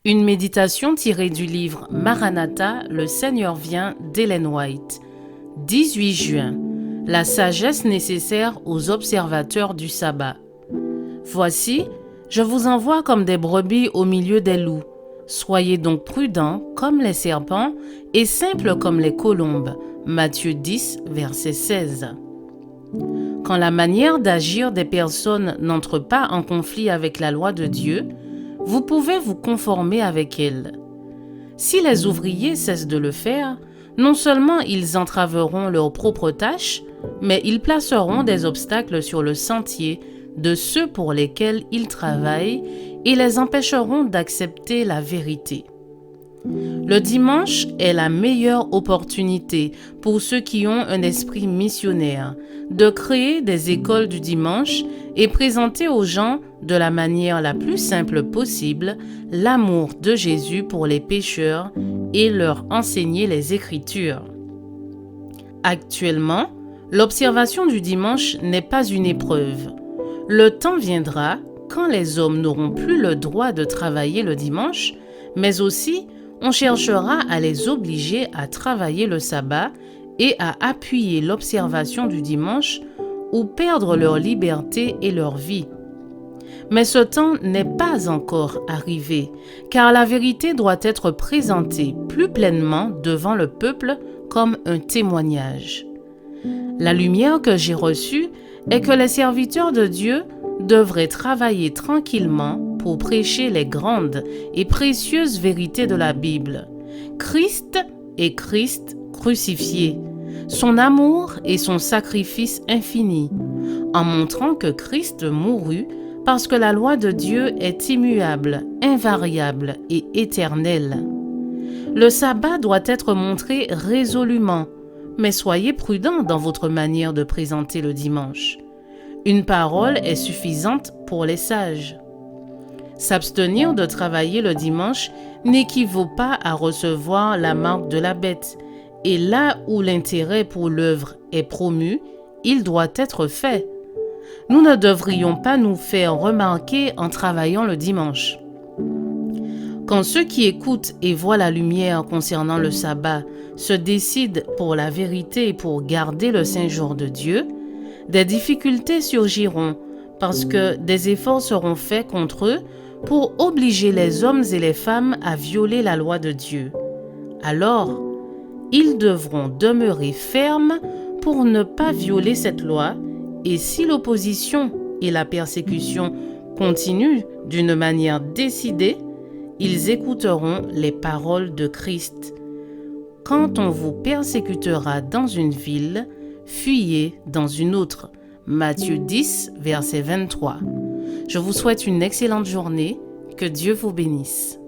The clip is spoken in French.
Une méditation tirée du livre Maranatha, le Seigneur vient d'Ellen White. 18 juin. La sagesse nécessaire aux observateurs du sabbat. Voici, je vous envoie comme des brebis au milieu des loups. Soyez donc prudents comme les serpents et simples comme les colombes. Matthieu 10, verset 16. Quand la manière d'agir des personnes n'entre pas en conflit avec la loi de Dieu, vous pouvez vous conformer avec elle. Si les ouvriers cessent de le faire, non seulement ils entraveront leurs propres tâches, mais ils placeront des obstacles sur le sentier de ceux pour lesquels ils travaillent et les empêcheront d'accepter la vérité. Le dimanche est la meilleure opportunité pour ceux qui ont un esprit missionnaire de créer des écoles du dimanche et présenter aux gens de la manière la plus simple possible l'amour de Jésus pour les pécheurs et leur enseigner les Écritures. Actuellement, l'observation du dimanche n'est pas une épreuve. Le temps viendra quand les hommes n'auront plus le droit de travailler le dimanche, mais aussi on cherchera à les obliger à travailler le sabbat et à appuyer l'observation du dimanche ou perdre leur liberté et leur vie. Mais ce temps n'est pas encore arrivé, car la vérité doit être présentée plus pleinement devant le peuple comme un témoignage. La lumière que j'ai reçue est que les serviteurs de Dieu devraient travailler tranquillement pour prêcher les grandes et précieuses vérités de la Bible. Christ est Christ crucifié, son amour et son sacrifice infini, en montrant que Christ mourut parce que la loi de Dieu est immuable, invariable et éternelle. Le sabbat doit être montré résolument, mais soyez prudents dans votre manière de présenter le dimanche. Une parole est suffisante pour les sages. S'abstenir de travailler le dimanche n'équivaut pas à recevoir la marque de la bête, et là où l'intérêt pour l'œuvre est promu, il doit être fait. Nous ne devrions pas nous faire remarquer en travaillant le dimanche. Quand ceux qui écoutent et voient la lumière concernant le sabbat se décident pour la vérité et pour garder le saint jour de Dieu, des difficultés surgiront parce que des efforts seront faits contre eux pour obliger les hommes et les femmes à violer la loi de Dieu. Alors, ils devront demeurer fermes pour ne pas violer cette loi, et si l'opposition et la persécution continuent d'une manière décidée, ils écouteront les paroles de Christ. Quand on vous persécutera dans une ville, fuyez dans une autre. Matthieu 10, verset 23. Je vous souhaite une excellente journée. Que Dieu vous bénisse.